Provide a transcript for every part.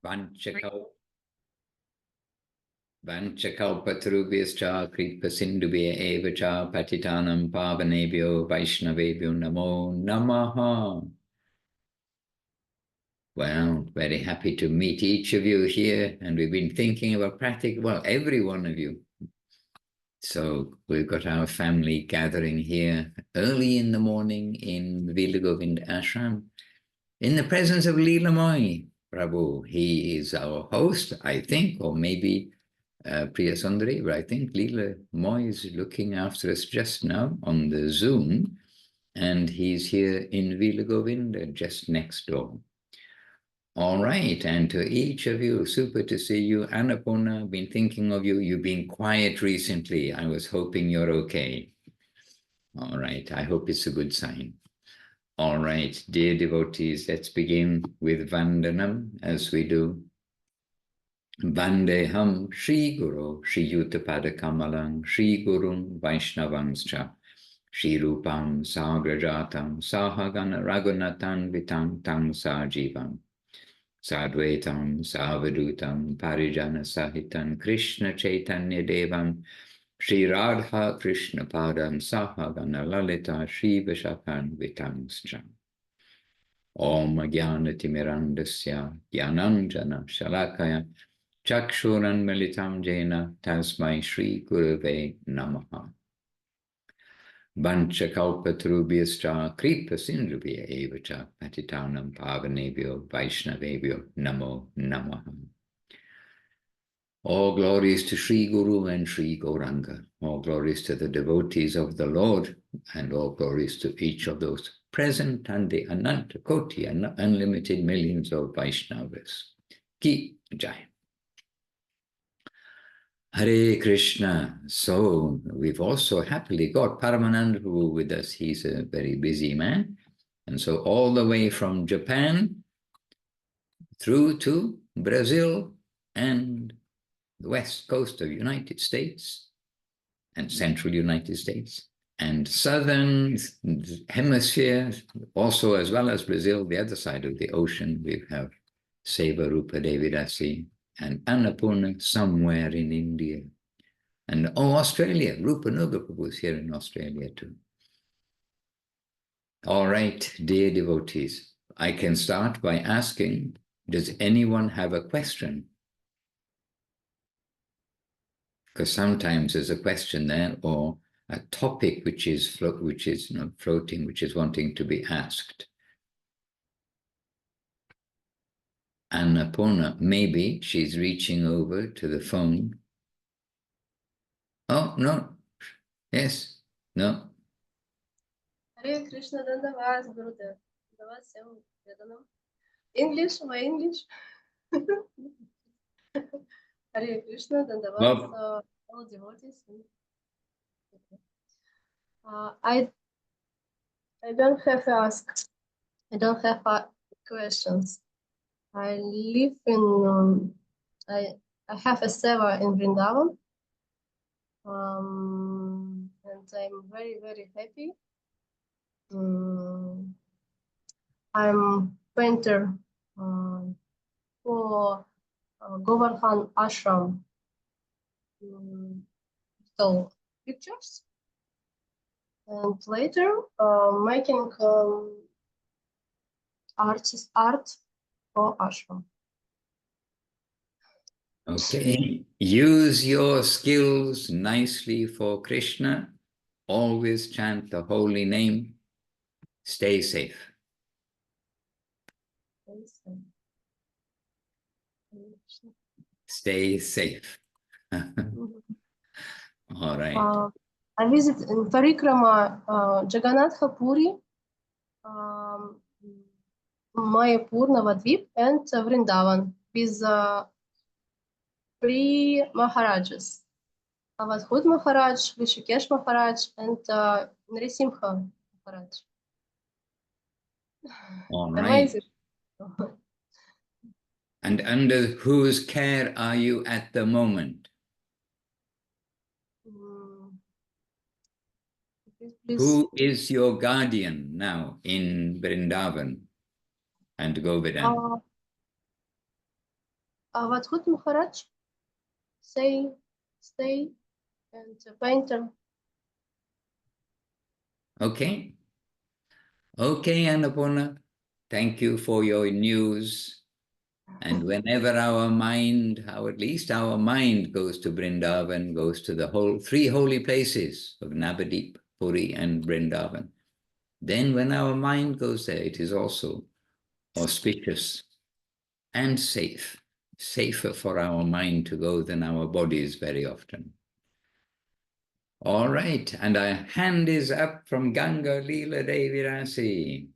Vanchakalpatarubhyascha kripasindubhya evacha patitanam pavanebhyo vaishnavebhyo namo namaha. Well, very happy to meet each of you here, and we've been thinking about well, every one of you. So we've got our family gathering here early in the morning in Vilagovind ashram, in the presence of Leela Prabhu. He is our host, I think, or maybe Priya Sundari, but I think Leela Moy is looking after us just now on the Zoom, and he's here in Vilagovind, just next door. All right, and to each of you, super to see you. Annapurna, been thinking of you. You've been quiet recently. I was hoping you're okay. All right, I hope it's a good sign. All right, dear devotees, let's begin with Vandanam, as we do. Vandeham Shri Guru, Shri Yutapada Kamalam, Shri Gurun Vaishnavanscha, Shri Rupam Sagrajatam, Sahagana Raghunatan Vitam Tam Sajivam. Sadvaitam, Savadutam, Parijana Sahitam, Krishna Chaitanya Devam, Shri Radha Krishna Padam, Sahagana Lalita, Shri Vishapan Vitangscha. Om Jnana Timirandasya, Jnananjana Shalakaya, Chakshuran Militam Jena, Tasmai Shri Gurave Namaha. Vanchakalpatarubhyascha kripasindubhya evacha patitanam pavanebhyo vaishnavebhyo namo namaha. All glories to Sri Guru and Sri Gauranga. All glories to the devotees of the Lord, and all glories to each of those present and the Ananta Koti and unlimited millions of Vaishnavas. Ki Jai. Hare Krishna. So we've also happily got Paramananda Prabhu with us. He's a very busy man. And so all the way from Japan through to Brazil and the west coast of the United States and central United States and southern hemisphere, also as well as Brazil, the other side of the ocean, we have Seva Rupa Devi Dasi and Annapurna somewhere in India. And Australia, Rupa Nuga Prabhu is here in Australia too. All right, dear devotees, I can start by asking, does anyone have a question? Because sometimes there's a question there or a topic which is floating, which is wanting to be asked. Annapurna, maybe she's reaching over to the phone. Oh, no. Yes. No. Hare Krishna, Dandavas, Gurudev. Dandavas, Seva, English, my English. Hare Krishna, Dandavas, all devotees. I don't have ask. I don't have questions. I live in. I have a seva in Vrindavan, and I'm very, very happy. I'm painter for Govardhan ashram. So pictures, and later making art for ashram. Okay, use your skills nicely for Krishna. Always chant the holy name. Stay safe. Stay safe. All right. I visit in Parikrama Jagannath Puri, Mayapur, Navadvip, and Vrindavan with 3 Maharajas. Avadhut Maharaj, Rishikesh Maharaj, and Narasimha Maharaj. All right. And under whose care are you at the moment? Who is your guardian now in Vrindavan and Govardhan? Wat goed, Maharaj. Say, stay, and painter. Okay. Okay, Annapurna. Thank you for your news. And whenever our mind, or at least our mind goes to Vrindavan, goes to the three holy places of Navadip, Puri, and Vrindavan, then when our mind goes there, it is also auspicious and safe, safer for our mind to go than our bodies very often. All right, and our hand is up from Ganga Lila Devi Dasi.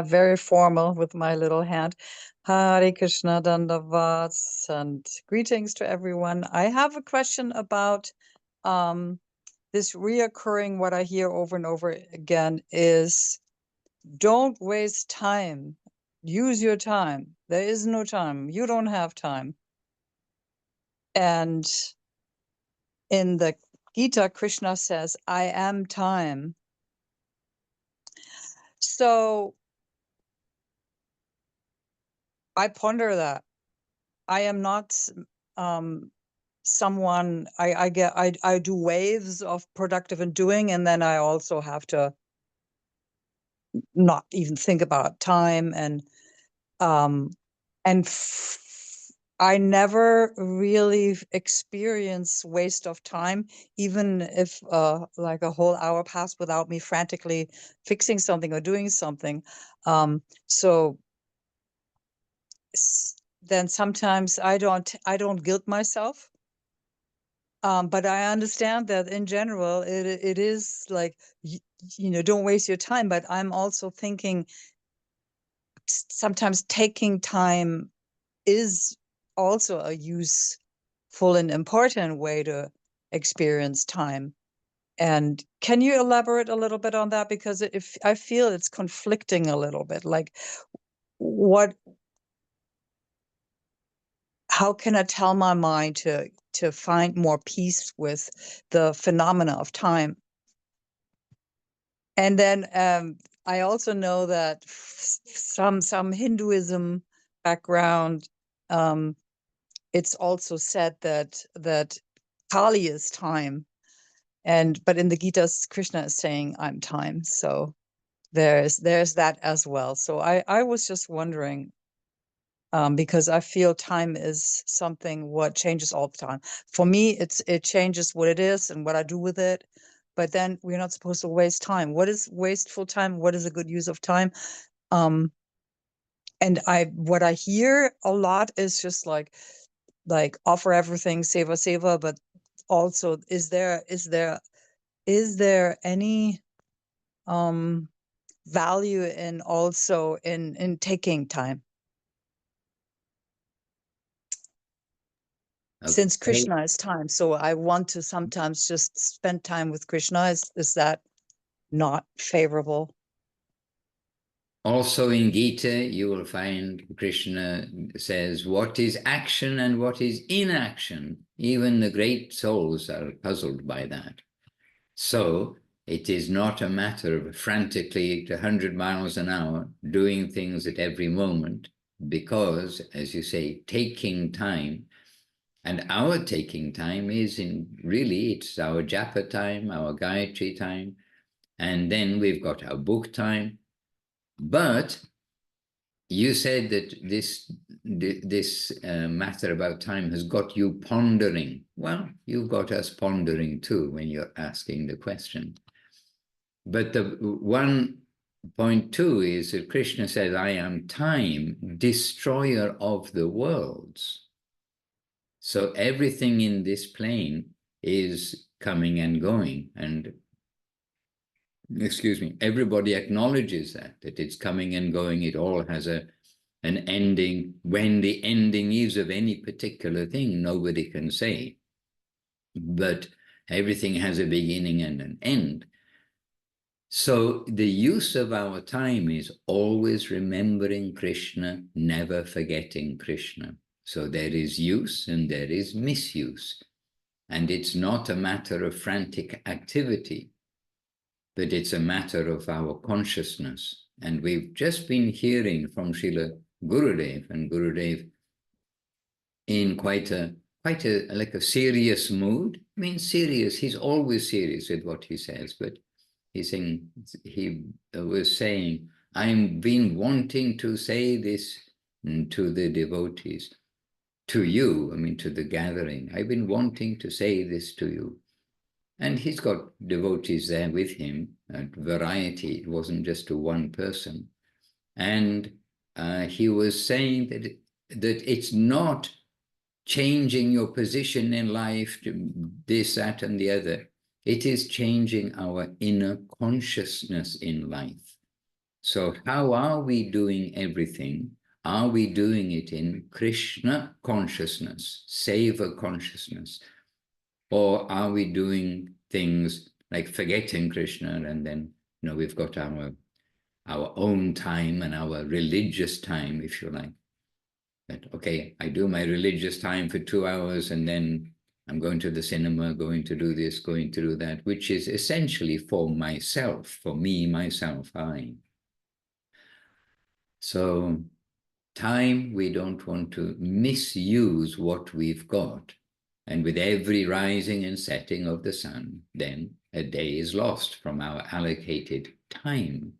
Very formal with my little hand. Hare Krishna Dandavats and greetings to everyone. I have a question about this reoccurring, what I hear over and over again is don't waste time. Use your time. There is no time. You don't have time. And in the Gita, Krishna says, I am time. So I ponder that. I am not someone, I do waves of productive and doing, and then I also have to not even think about time I never really experience waste of time, even if like a whole hour passed without me frantically fixing something or doing something. So then sometimes I don't guilt myself. But I understand that in general, it is like, you know, don't waste your time. But I'm also thinking sometimes taking time is also a useful and important way to experience time. And can you elaborate a little bit on that? Because if I feel it's conflicting a little bit, like how can I tell my mind to find more peace with the phenomena of time? And then I also know that some Hinduism background, it's also said that Kali is time, but in the Gita, Krishna is saying I'm time. So there's that as well. So I was just wondering, because I feel time is something what changes all the time. For me, it changes what it is and what I do with it. But then we're not supposed to waste time. What is wasteful time? What is a good use of time? And what I hear a lot is just like offer everything, seva, but also is there any value in also in taking time? Okay. Since Krishna is time, so I want to sometimes just spend time with Krishna. Is that not favorable? Also in Gita, you will find Krishna says, what is action and what is inaction? Even the great souls are puzzled by that. So it is not a matter of frantically to 100 miles an hour doing things at every moment, because, as you say, taking time, and our taking time is really, it's our japa time, our Gayatri time, and then we've got our book time. But you said that this matter about time has got you pondering. Well, you've got us pondering too when you're asking the question. But the 1.2 is that Krishna says, I am time, destroyer of the worlds. So everything in this plane is coming and going, and excuse me, everybody acknowledges that it's coming and going. It all has an ending. When the ending is of any particular thing, nobody can say. But everything has a beginning and an end. So the use of our time is always remembering Krishna, never forgetting Krishna. So there is use and there is misuse. And it's not a matter of frantic activity, but it's a matter of our consciousness. And we've just been hearing from Srila Gurudev, and Gurudev in quite a like a serious mood. I mean, serious. He's always serious with what he says, but he's saying, he was saying, I've been wanting to say this to the devotees, to you, I mean, to the gathering. I've been wanting to say this to you. And he's got devotees there with him, a variety. It wasn't just to one person. And he was saying that it's not changing your position in life to this, that, and the other. It is changing our inner consciousness in life. So how are we doing everything? Are we doing it in Krishna consciousness, seva consciousness? Or are we doing things like forgetting Krishna, and then, you know, we've got our own time and our religious time, if you like. That, okay, I do my religious time for 2 hours, and then I'm going to the cinema, going to do this, going to do that, which is essentially for myself, for me, myself, I. So time, we don't want to misuse what we've got. And with every rising and setting of the sun, then a day is lost from our allocated time.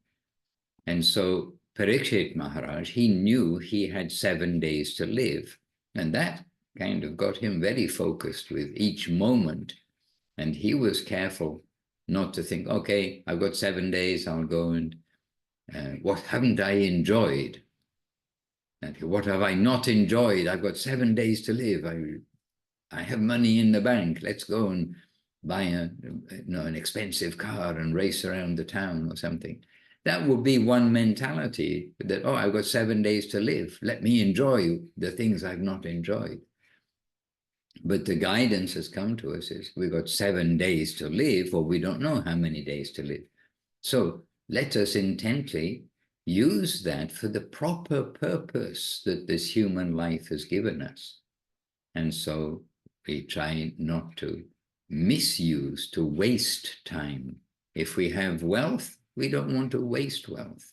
And so Pariksit Maharaj, he knew he had 7 days to live. And that kind of got him very focused with each moment. And he was careful not to think, okay, I've got 7 days, I'll go and what haven't I enjoyed? And what have I not enjoyed? I've got 7 days to live. I have money in the bank. Let's go and buy an expensive car and race around the town or something. That would be one mentality, that, oh, I've got 7 days to live. Let me enjoy the things I've not enjoyed. But the guidance has come to us is we've got 7 days to live, or we don't know how many days to live. So let us intently use that for the proper purpose that this human life has given us. And so we try not to misuse, to waste time. If we have wealth, we don't want to waste wealth.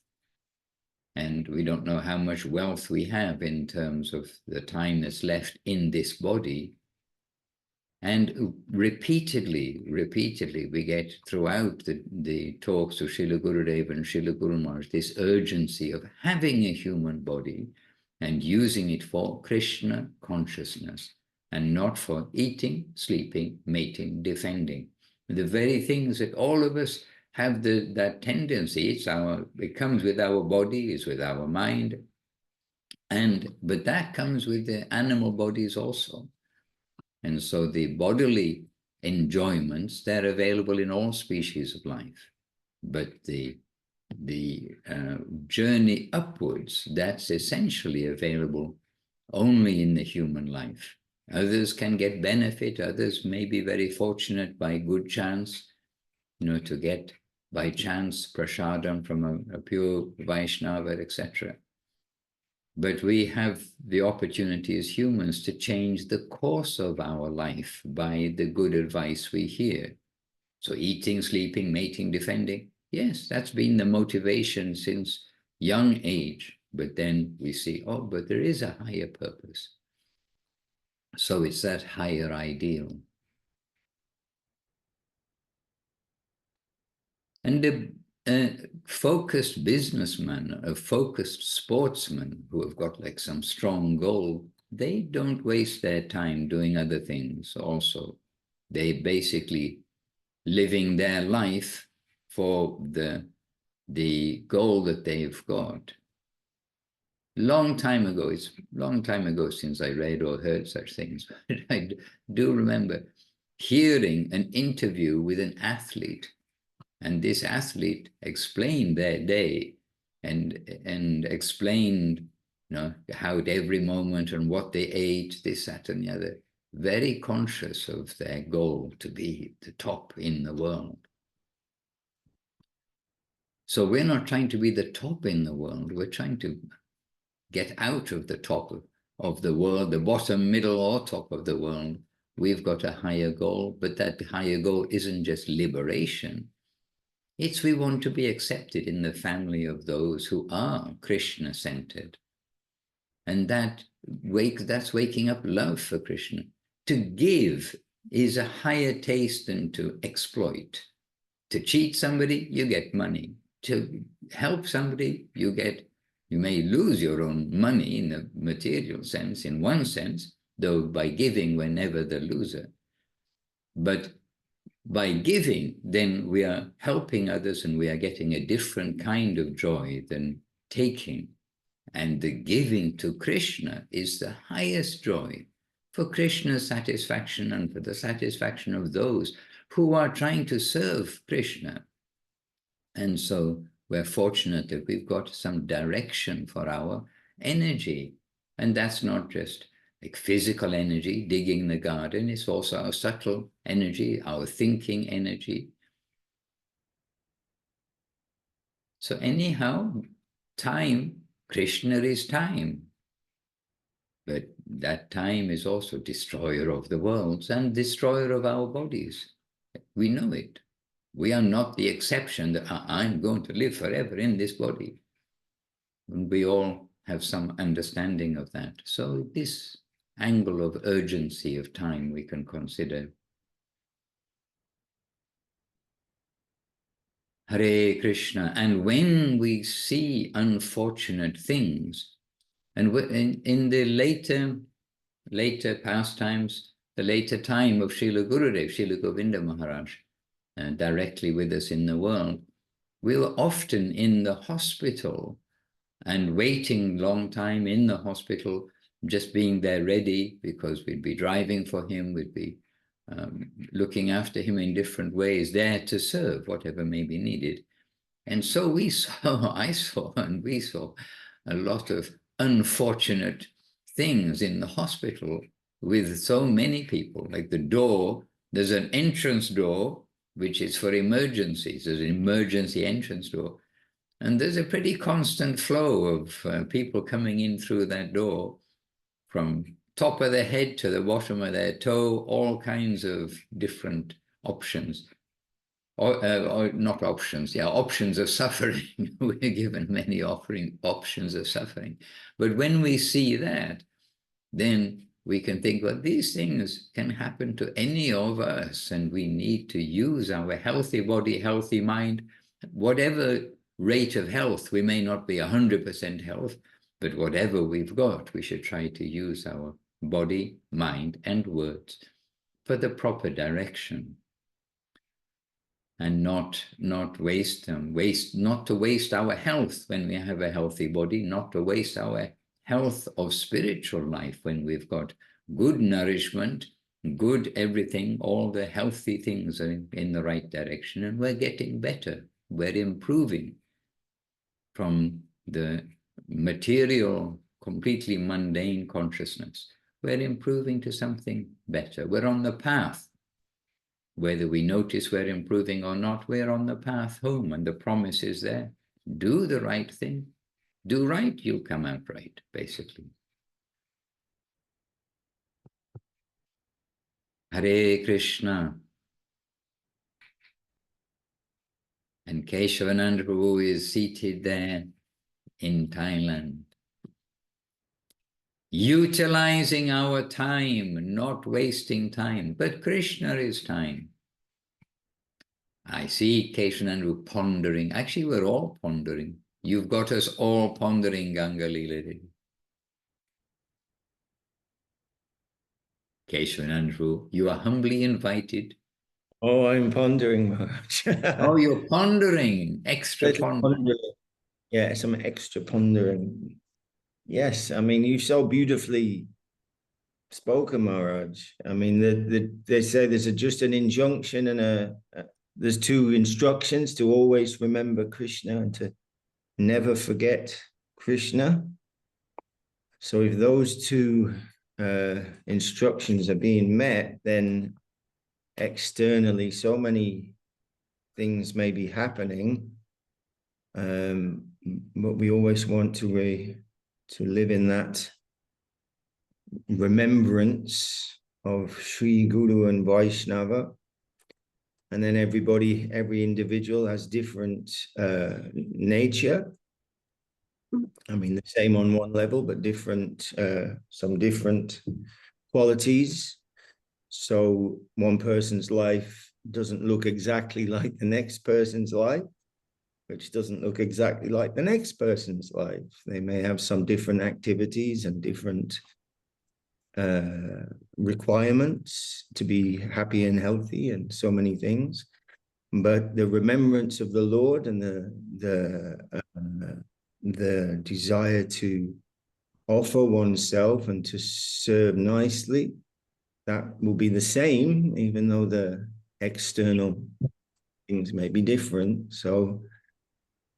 And we don't know how much wealth we have in terms of the time that's left in this body. And repeatedly, we get throughout the talks of Srila Gurudev and Srila Guru Maharaj this urgency of having a human body and using it for Krishna consciousness, and not for eating, sleeping, mating, defending. The very things that all of us have that tendency. It comes with our body, it's with our mind, but that comes with the animal bodies also. And so the bodily enjoyments, they're available in all species of life. But the journey upwards, that's essentially available only in the human life. Others can get benefit, others may be very fortunate by good chance, to get by chance prasadam from a pure Vaishnava, etc. But we have the opportunity as humans to change the course of our life by the good advice we hear. So eating, sleeping, mating, defending, yes, that's been the motivation since young age. But then we see, oh, but there is a higher purpose. So it's that higher ideal. And a focused businessman, a focused sportsman who have got like some strong goal, they don't waste their time doing other things also. They basically living their life for the goal that they've got. Long time ago, it's a long time ago since I read or heard such things, but I do remember hearing an interview with an athlete. And this athlete explained their day and explained, how at every moment and what they ate, this, that, and the other, very conscious of their goal to be the top in the world. So we're not trying to be the top in the world. We're trying to get out of the top of the world, the bottom, middle, or top of the world. We've got a higher goal, but that higher goal isn't just liberation. It's we want to be accepted in the family of those who are Krishna-centered. And that that's waking up love for Krishna. To give is a higher taste than to exploit. To cheat somebody, you get money. To help somebody, you may lose your own money in the material sense, in one sense, though by giving we're never the loser. But by giving, then we are helping others and we are getting a different kind of joy than taking. And the giving to Krishna is the highest joy for Krishna's satisfaction and for the satisfaction of those who are trying to serve Krishna. And so we're fortunate that we've got some direction for our energy. And that's not just like physical energy, digging the garden, it's also our subtle energy, our thinking energy. So anyhow, time, Krishna is time. But that time is also destroyer of the worlds and destroyer of our bodies. We know it. We are not the exception that I'm going to live forever in this body. And we all have some understanding of that. So this angle of urgency of time we can consider. Hare Krishna. And when we see unfortunate things, and in the later pastimes, the later time of Srila Gurudev, Srila Govinda Maharaj, directly with us in the world, we were often in the hospital and waiting long time in the hospital, just being there ready because we'd be driving for him, we'd be looking after him in different ways, there to serve whatever may be needed. And so we saw a lot of unfortunate things in the hospital with so many people. Like the door, there's an entrance door, which is for emergencies. There's an emergency entrance door. And there's a pretty constant flow of people coming in through that door from top of their head to the bottom of their toe, all kinds of different options. Or not options, yeah, options of suffering. We're given many options of suffering. But when we see that, then we can think, well, these things can happen to any of us, and we need to use our healthy body, healthy mind, whatever rate of health. We may not be 100% health, but whatever we've got, we should try to use our body, mind, and words for the proper direction. And not waste them, not to waste our health when we have a healthy body, not to waste our health of spiritual life when we've got good nourishment, good everything, all the healthy things are in the right direction, and we're getting better. We're improving from the material, completely mundane consciousness. We're improving to something better. We're on the path. Whether we notice we're improving or not, we're on the path home, and the promise is there. Do the right thing. Do right, you'll come out right, basically. Hare Krishna. And Keshavananda Prabhu is seated there in Thailand, utilizing our time, not wasting time. But Krishna is time. I see Keshavananda pondering. Actually, we're all pondering. You've got us all pondering Ganga Lila. Keshavananda, you are humbly invited. Oh, I'm pondering, Maharaj. Oh, you're pondering, extra pondering. Yeah, some extra pondering. Yes, I mean, you so beautifully spoken, Maharaj. I mean, they say there's just an injunction and there's two instructions: to always remember Krishna and to never forget Krishna. So if those two instructions are being met, then externally so many things may be happening, but we always want to live in that remembrance of Sri Guru and Vaishnava. And then every individual has different nature. I mean, the same on one level, but different, some different qualities. So one person's life doesn't look exactly like the next person's life, which doesn't look exactly like the next person's life. They may have some different activities and different requirements to be happy and healthy and so many things. But the remembrance of the Lord and the desire to offer oneself and to serve nicely, that will be the same, even though the external things may be different. So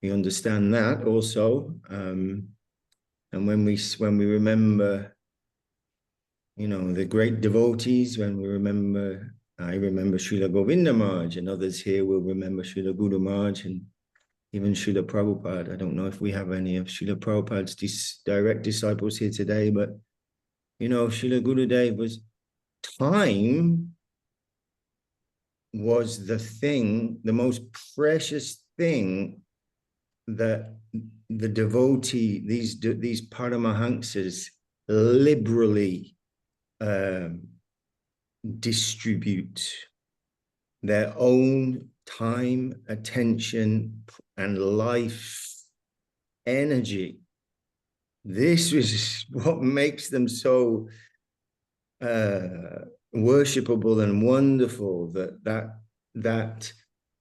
we understand that also. And when we remember, you know, the great devotees, when we remember, I remember Srila Govinda Maharaj, and others here will remember Srila Guru Maharaj and even Srila Prabhupada. I don't know if we have any of Srila Prabhupada's direct disciples here today, but, you know, Srila Gurudev was, time was the thing, the most precious thing that the devotee, these Paramahamsas liberally distribute their own time, attention, and life energy. This was what makes them so worshipable and wonderful, that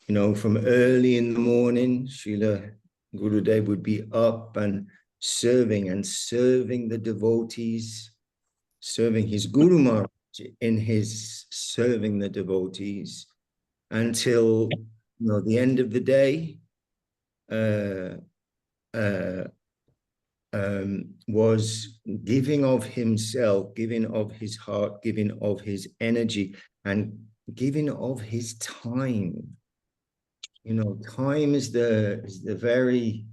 you know, from early in the morning, Srila Gurudev would be up and serving the devotees, serving his Guru Maharaj in his serving the devotees, until, you know, the end of the day. Was giving of himself, giving of his heart, giving of his energy, and giving of his time. You know, time is the very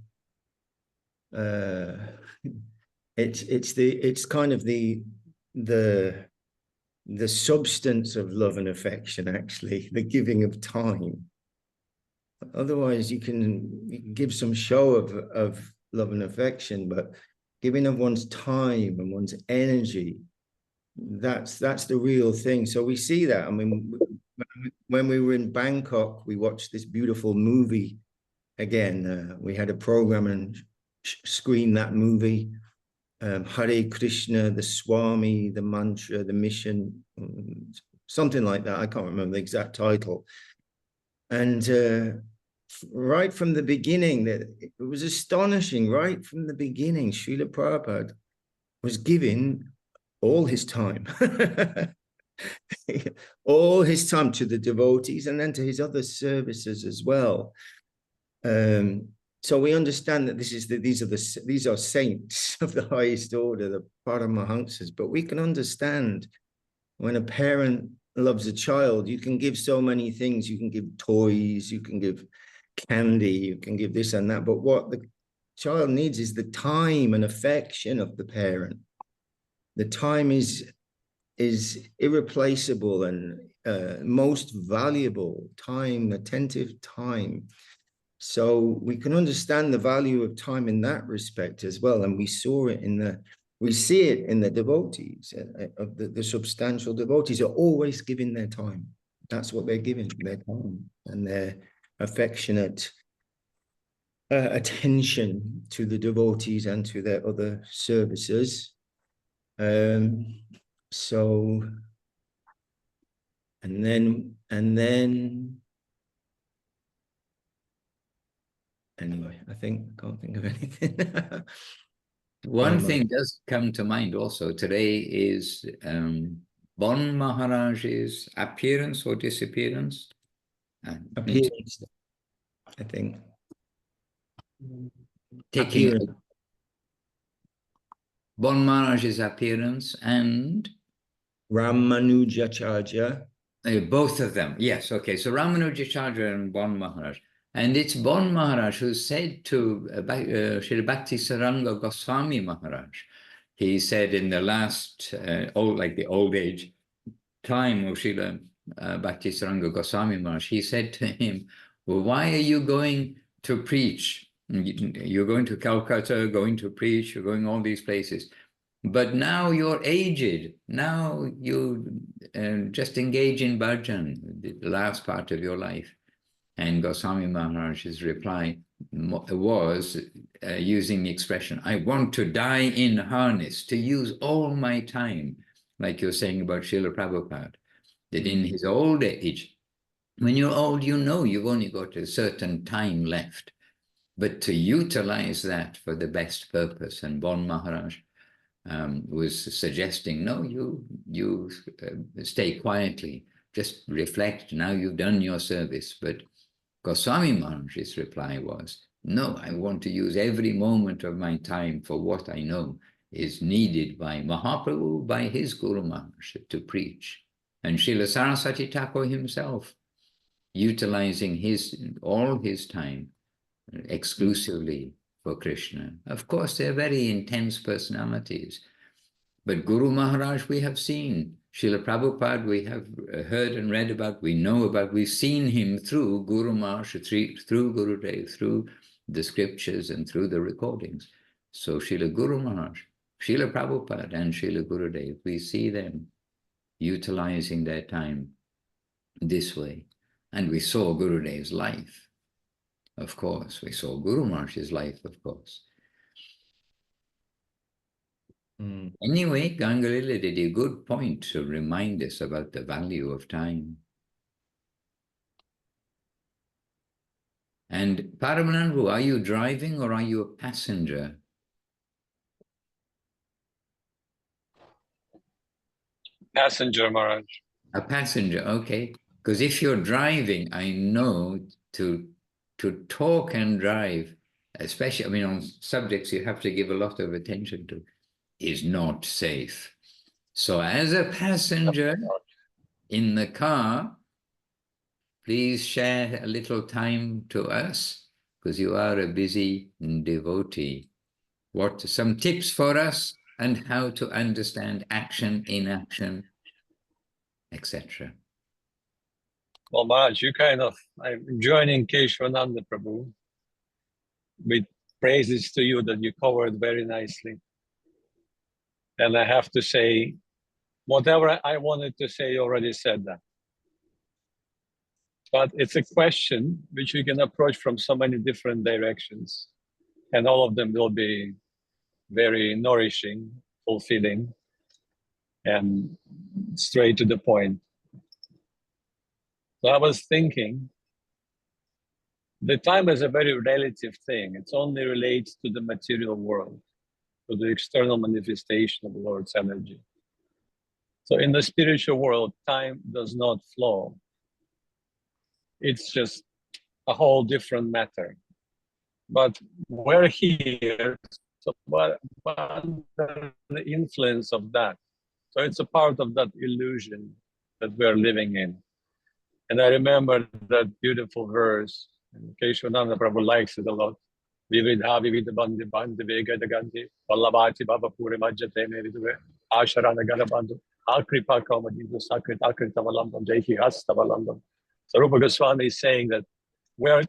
it's kind of the substance of love and affection, actually, the giving of time. Otherwise, you can give some show of love and affection, but giving of one's time and one's energy, that's the real thing. So we see that. I mean, when we were in Bangkok, we watched this beautiful movie again. We had a program and screened that movie, Hare Krishna, the Swami, the mantra, the mission, something like that. I can't remember the exact title. And right from the beginning, that it was astonishing. Right from the beginning, Srila Prabhupada was giving all his time, all his time to the devotees, and then to his other services as well. So we understand that these are saints of the highest order, the Paramahamsas. But we can understand when a parent loves a child, you can give so many things. You can give toys, you can give candy, you can give this and that, but what the child needs is the time and affection of the parent. The time is irreplaceable and most valuable time, attentive time. So we can understand the value of time in that respect as well. And we see it in the devotees, of the substantial devotees are always giving their time. That's what they're giving, their time and their affectionate attention to the devotees and to their other services. So, and then anyway, I can't think of anything. One thing does come to mind also. Today is Bon Maharaj's appearance or disappearance. Appearance, I think. Taking Bon Maharaj's appearance and Ramanujacharya. Both of them, yes. Okay, so Ramanujacharya and Bon Maharaj. And it's Bon Maharaj who said to Srila Bhakti Saranga Goswami Maharaj, he said in the last, the old age time of Srila Bhakti Saranga Goswami Maharaj, he said to him, well, why are you going to preach You're going to Calcutta, going to preach, you're going all these places. But now you're aged. Now you just engage in bhajan, the last part of your life. And Goswami Maharaj's reply was using the expression, I want to die in harness, to use all my time, like you're saying about Srila Prabhupada, that in his old age, when you're old, you know you've only got a certain time left, but to utilize that for the best purpose. And Bon Maharaj was suggesting, no, you stay quietly, just reflect, now you've done your service. But Goswami Maharaj's reply was, no, I want to use every moment of my time for what I know is needed by Mahaprabhu, by his Guru Maharaj, to preach. And Srila Saraswati Thakur himself, utilizing all his time exclusively for Krishna. Of course, they're very intense personalities. But Guru Maharaj we have seen. Srila Prabhupada we have heard and read about, we know about, we've seen him through Guru Maharaj, through Gurudev, through the scriptures and through the recordings. So Srila Guru Maharaj, Srila Prabhupada and Srila Gurudev, we see them utilizing their time this way. And we saw Gurudev's life, of course. We saw Guru Maharaj's life, of course. Anyway, Ganga Lila did a good point to remind us about the value of time. And Paramanandu, are you driving or are you a passenger? Passenger, Maharaj. A passenger, okay. Because if you're driving, I know to talk and drive, especially, I mean, on subjects you have to give a lot of attention to, is not safe. So as a passenger in the car, please share a little time to us, because you are a busy devotee. What some tips for us and how to understand action, inaction, etc. Well, Maharaj, I'm joining Keshwananda Prabhu with praises to you that you covered very nicely. And I have to say, whatever I wanted to say, you already said that. But it's a question which we can approach from so many different directions. And all of them will be very nourishing, fulfilling, and straight to the point. So I was thinking, the time is a very relative thing. It only relates to the material world, to the external manifestation of the Lord's energy. So in the spiritual world, time does not flow. It's just a whole different matter. But we're here, so under the influence of that. So it's a part of that illusion that we're living in. And I remember that beautiful verse, and Keshwananda Prabhu likes it a lot. Vividha vivida bandi bandi vega daganti vallavati baba pure majjate meridue asharana ganabandhu akripa kamadindu sakrit akritavalandam dehi hastavalandam. So Rupa Goswami is saying that we're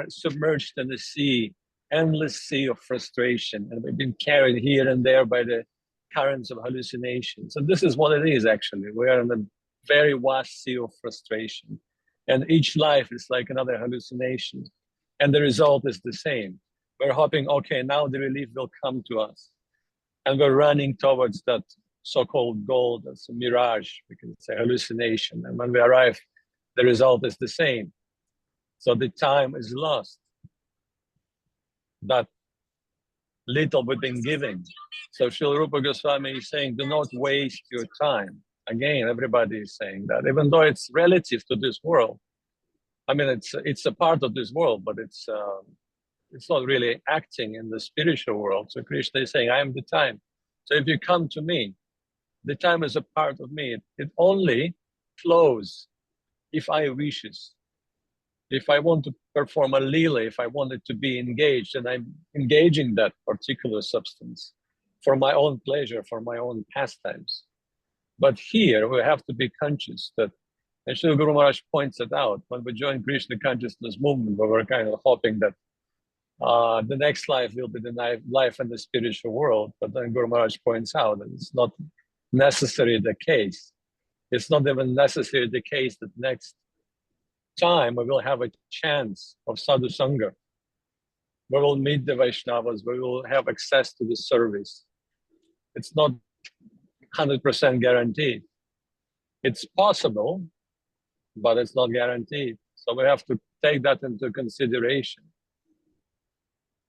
submerged in the sea, endless sea of frustration, and we've been carried here and there by the currents of hallucination. So this is what it is actually. We are in a very vast sea of frustration. And each life is like another hallucination. And the result is the same. We're hoping, okay, now the relief will come to us. And we're running towards that so-called goal, that's a mirage, we can say hallucination. And when we arrive, the result is the same. So the time is lost. That little we've been given. So Srila Rupa Goswami is saying, do not waste your time. Again, everybody is saying that, even though it's relative to this world. I mean, it's a part of this world, but it's not really acting in the spiritual world. So Krishna is saying, I am the time. So if you come to me, the time is a part of me. It only flows if I wishes. If I want to perform a lila, if I want it to be engaged, and I'm engaging that particular substance for my own pleasure, for my own pastimes. But here we have to be conscious that, and Srila Guru Maharaj points it out, when we join Krishna consciousness movement, we were kind of hoping that the next life will be the life in the spiritual world. But then Guru Maharaj points out that it's not necessarily the case. It's not even necessarily the case that next time we will have a chance of sadhu sangha. We will meet the Vaishnavas, we will have access to the service. It's not 100% guaranteed. It's possible, but it's not guaranteed. So we have to take that into consideration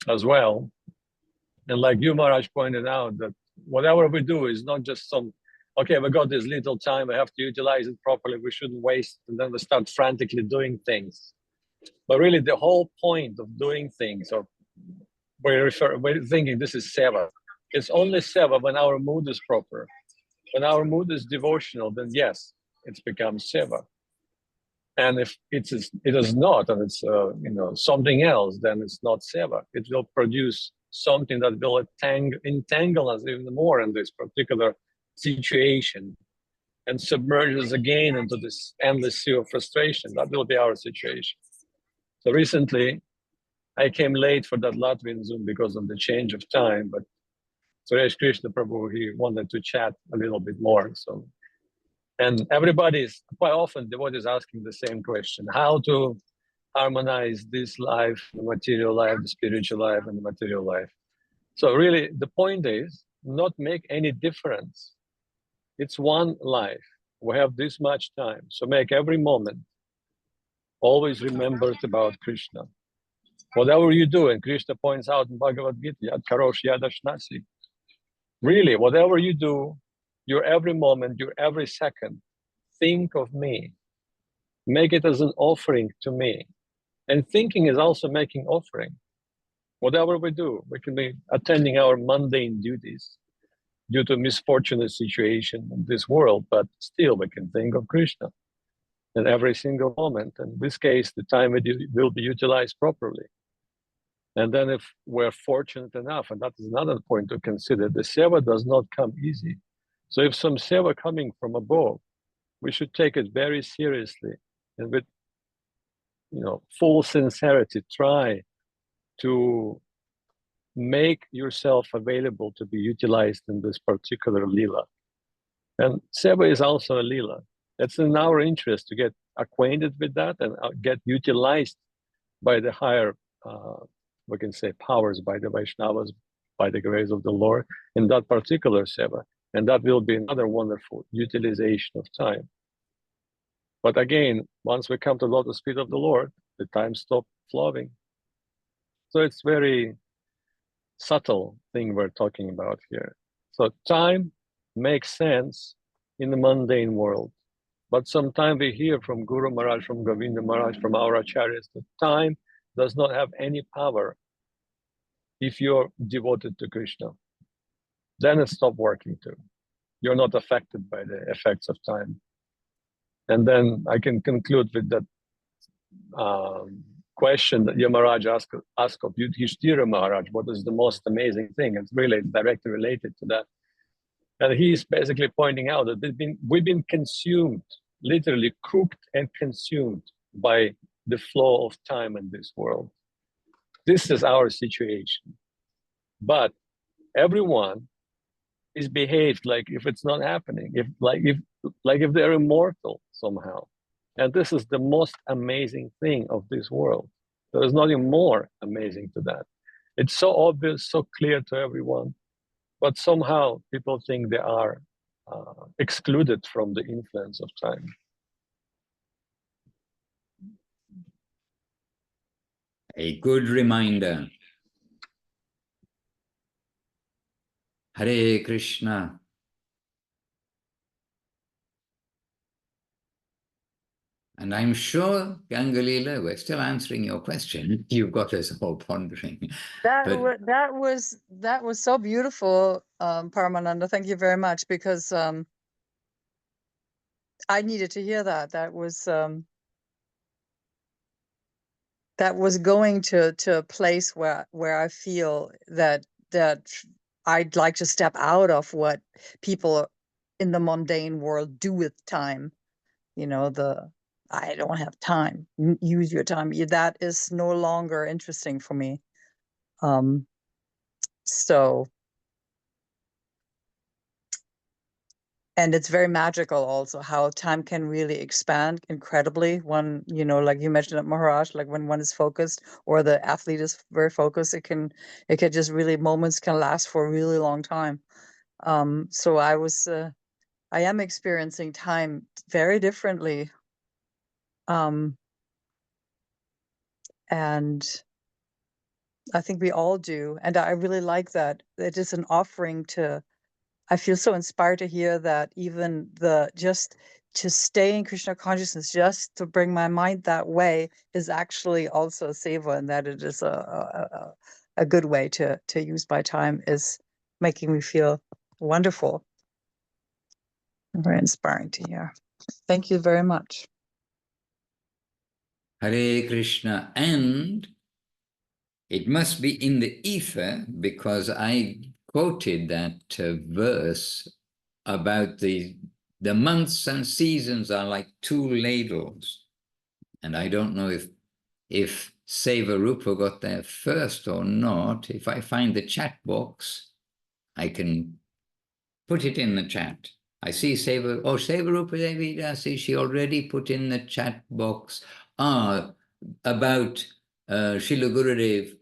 as well. And like you, Maharaj, pointed out, that whatever we do is not just some, okay, we got this little time, we have to utilize it properly, we shouldn't waste, and then we start frantically doing things. But really the whole point of doing things, or we're thinking this is seva. It's only seva when our mood is proper. When our mood is devotional, then yes, it's becomes seva. And if it is not, and it's something else, then it's not seva. It will produce something that will entangle us even more in this particular situation and submerge us again into this endless sea of frustration. That will be our situation. So recently, I came late for that Latvian Zoom because of the change of time, but Suresh Krishna Prabhu, he wanted to chat a little bit more. So, and everybody's, quite often devotees asking the same question: how to harmonize this life, the material life, the spiritual life, and the material life. So really, the point is not make any difference. It's one life. We have this much time, so make every moment always remember about Krishna. Whatever you do, and Krishna points out in Bhagavad Gita, Yad Karosh Yad Ashnasi. Really, whatever you do, your every moment, your every second, think of me. Make it as an offering to me. And thinking is also making offering. Whatever we do, we can be attending our mundane duties due to misfortunate situation in this world, but still we can think of Krishna in every single moment. In this case, the time will be utilized properly. And then if we're fortunate enough, and that is another point to consider, the seva does not come easy. So if some seva coming from above, we should take it very seriously and with full sincerity try to make yourself available to be utilized in this particular lila. And seva is also a lila. It's in our interest to get acquainted with that and get utilized by the higher we can say powers, by the Vaishnavas, by the grace of the Lord in that particular seva. And that will be another wonderful utilization of time. But again, once we come to the lotus feet of the Lord, the time stops flowing. So it's very subtle thing we're talking about here. So time makes sense in the mundane world. But sometimes we hear from Guru Maharaj, from Govinda Maharaj, from our acharyas, that time does not have any power if you're devoted to Krishna. Then it stops working too. You're not affected by the effects of time. And then I can conclude with that question that Yamaraj asked of Yudhishthira Maharaj, what is the most amazing thing? It's really directly related to that. And he's basically pointing out that we've been consumed, literally cooked and consumed by the flow of time in this world. This is our situation. But everyone is behaved like if it's not happening, if they're immortal somehow. And this is the most amazing thing of this world. There is nothing more amazing to that. It's so obvious, so clear to everyone, but somehow people think they are excluded from the influence of time. A good reminder. Hare Krishna. And I'm sure, Ganga Lila, we're still answering your question. You've got us all pondering. That was so beautiful, Paramananda. Thank you very much, because I needed to hear that. That was going to a place where I feel that I'd like to step out of what people in the mundane world do with time. I don't have time. Use your time. That is no longer interesting for me. So, and it's very magical also how time can really expand incredibly when, you know, like you mentioned at Maharaj, like when one is focused or the athlete is very focused, it can just really, moments can last for a really long time. So I am experiencing time very differently. And I think we all do. And I really like that. It is an offering to, I feel so inspired to hear that even just to stay in Krishna consciousness, just to bring my mind that way is actually also seva, and that it is a good way to use my time is making me feel wonderful. Very inspiring to hear. Thank you very much. Hare Krishna. And it must be in the ether, because I quoted that verse about the months and seasons are like two ladles. And I don't know if Seva Rupa got there first or not. If I find the chat box, I can put it in the chat. I see Seva Rupa Devi Dasi, she already put in the chat box about Srila Gurudev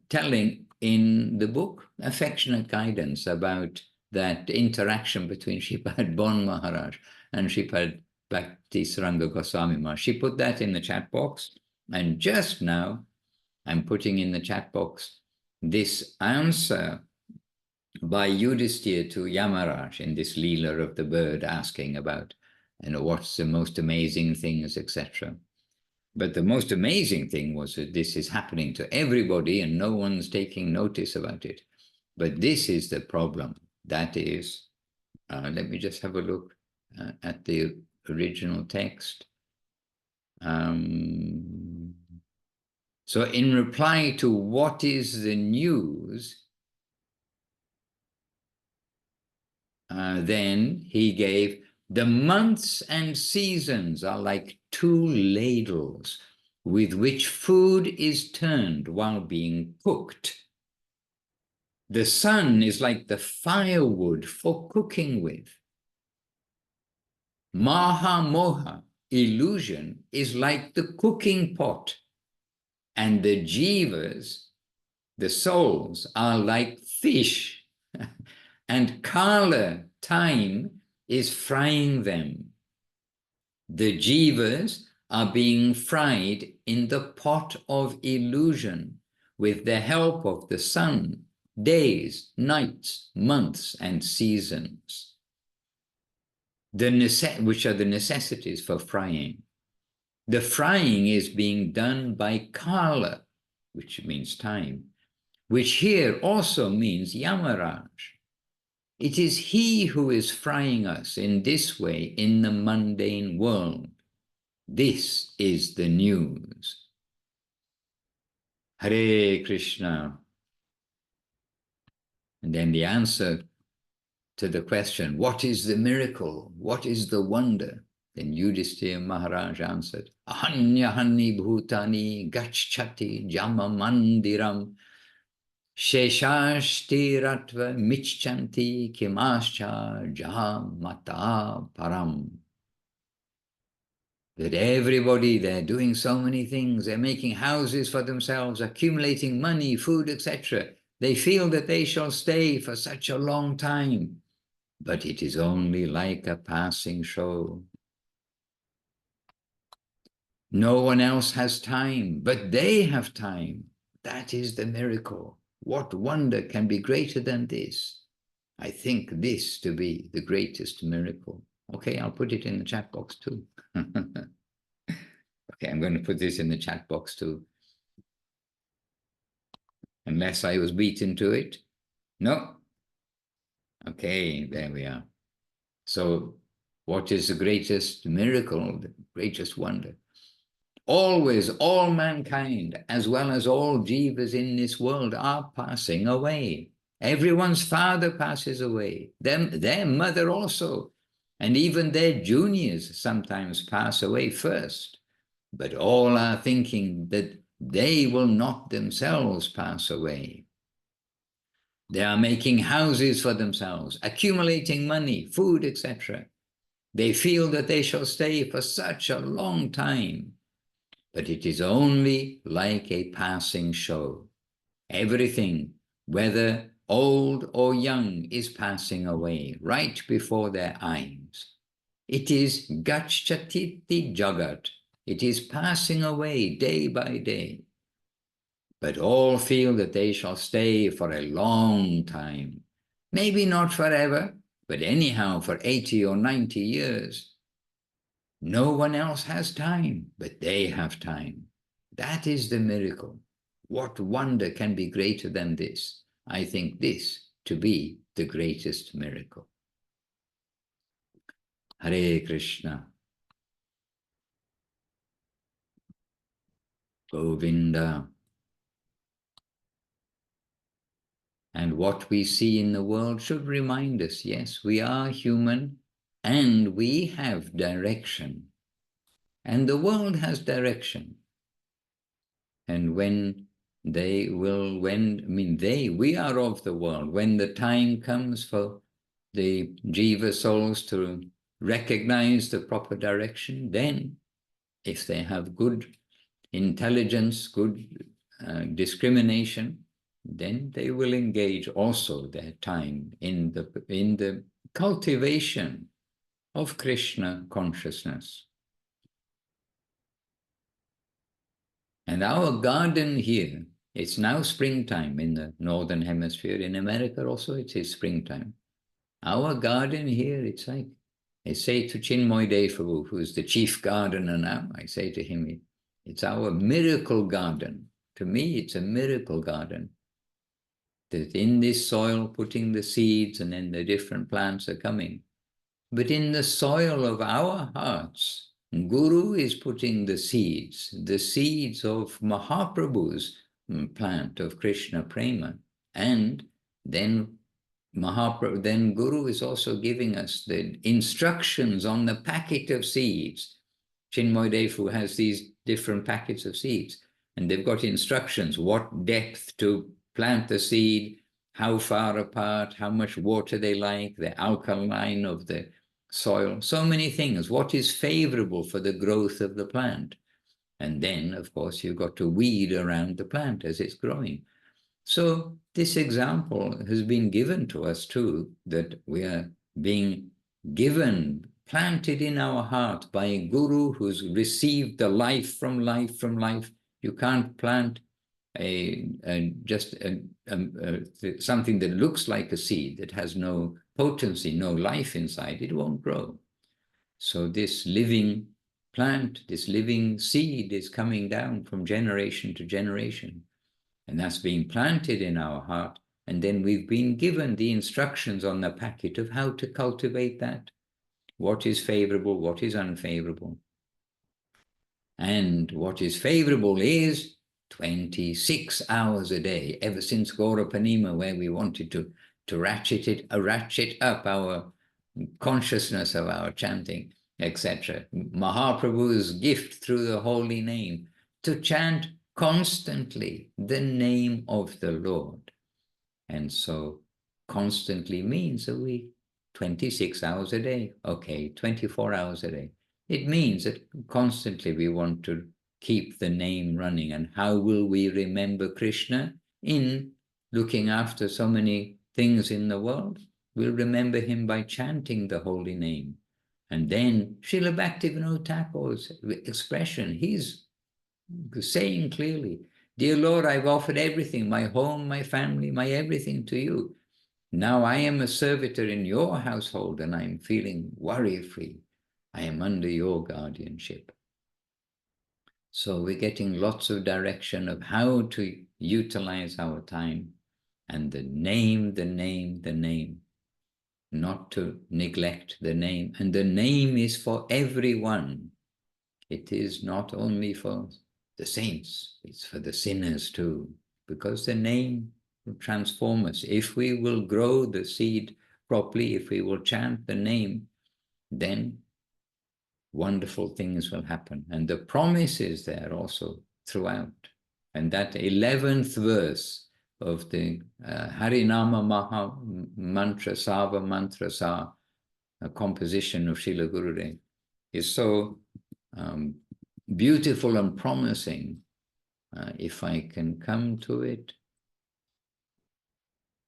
telling in the book Affectionate Guidance about that interaction between Sripad Bon Maharaj and Sripad Bhakti Saranga Goswami Maharaj. She put that in the chat box, and just now I'm putting in the chat box this answer by Yudhisthira to Yamaraj in this Leela of the bird, asking about, you know, what's the most amazing things, etc. But the most amazing thing was that this is happening to everybody and no one's taking notice about it. But this is the problem. That is, let me just have a look at the original text. So in reply to what is the news, then he gave, the months and seasons are like two ladles with which food is turned while being cooked. The sun is like the firewood for cooking with. Maha Moha, illusion, is like the cooking pot, and the jivas, the souls, are like fish, and Kala, time, is frying them. The jivas are being fried in the pot of illusion with the help of the sun, days, nights, months, and seasons, which are the necessities for frying. The frying is being done by Kala, which means time, which here also means Yamaraj. It is he who is frying us in this way in the mundane world. This is the news. Hare Krishna. And then the answer to the question, what is the miracle? What is the wonder? Then Yudhisthira Maharaj answered, Ahanyahani bhutani gachchati jama mandiram sheshashtiratva micchanti kimascha jahamata param. That everybody, they're doing so many things, they're making houses for themselves, accumulating money, food, etc. They feel that they shall stay for such a long time, but it is only like a passing show. No one else has time, but they have time. That is the miracle. What wonder can be greater than this? I think this to be the greatest miracle. Okay, I'll put it in the chat box too. Okay, I'm going to put this in the chat box too. Unless I was beaten to it. No. Okay, there we are. So what is the greatest miracle, the greatest wonder? Always, all mankind, as well as all jivas in this world, are passing away. Everyone's father passes away, their mother also, and even their juniors sometimes pass away first. But all are thinking that they will not themselves pass away. They are making houses for themselves, accumulating money, food, etc. They feel that they shall stay for such a long time, but it is only like a passing show. Everything, whether old or young, is passing away right before their eyes. It is gacchati jagat. It is passing away day by day. But all feel that they shall stay for a long time. Maybe not forever, but anyhow for 80 or 90 years. No one else has time, but they have time. That is the miracle. What wonder can be greater than this? I think this to be the greatest miracle. Hare Krishna. Govinda. And what we see in the world should remind us, yes, we are human and we have direction. And the world has direction. And when we are of the world, when the time comes for the jiva souls to recognize the proper direction, then if they have good intelligence, good discrimination, then they will engage also their time in the cultivation of Krishna consciousness. And our garden here, it's now springtime in the Northern Hemisphere. In America also it is springtime. Our garden here, it's like, I say to Chinmoy Devi, who is the chief gardener now, I say to him, it's our miracle garden. To me, it's a miracle garden. That in this soil, putting the seeds and then the different plants are coming. But in the soil of our hearts, Guru is putting the seeds of Mahaprabhu's plant of Krishna Prema. And then Guru is also giving us the instructions on the packet of seeds. Chinmoy Devi has these different packets of seeds, and they've got instructions, what depth to plant the seed, how far apart, how much water they like, the alkaline of the soil, so many things, what is favorable for the growth of the plant. And then, of course, you've got to weed around the plant as it's growing. So this example has been given to us too, that we are being given, planted in our heart by a guru who's received the life from life from life. You can't plant something that looks like a seed, that has no potency, no life inside. It won't grow. So this living plant, this living seed is coming down from generation to generation. And that's being planted in our heart. And then we've been given the instructions on the packet of how to cultivate that. What is favorable, what is unfavorable. And what is favorable is 26 hours a day, ever since Gaurapanima, where we wanted to ratchet up our consciousness of our chanting, etc. Mahaprabhu's gift through the holy name, to chant constantly the name of the Lord. And so constantly means a week, 26 hours a day, okay, 24 hours a day. It means that constantly we want to keep the name running. And how will we remember Krishna? In looking after so many things in the world, we'll remember him by chanting the holy name. And then Srila Bhaktivinoda Thakur's expression, he's saying clearly, dear Lord, I've offered everything, my home, my family, my everything to you. Now I am a servitor in your household and I'm feeling worry-free. I am under your guardianship. So we're getting lots of direction of how to utilize our time, and the name, not to neglect the name. And the name is for everyone. It is not only for the saints, it's for the sinners too, because the name will transform us. If we will grow the seed properly, if we will chant the name, then wonderful things will happen. And the promise is there also throughout. And that 11th verse of the Harinama Maha Mantra Sava Mantra Sa, a composition of Srila Gurudev, is so beautiful and promising. If I can come to it,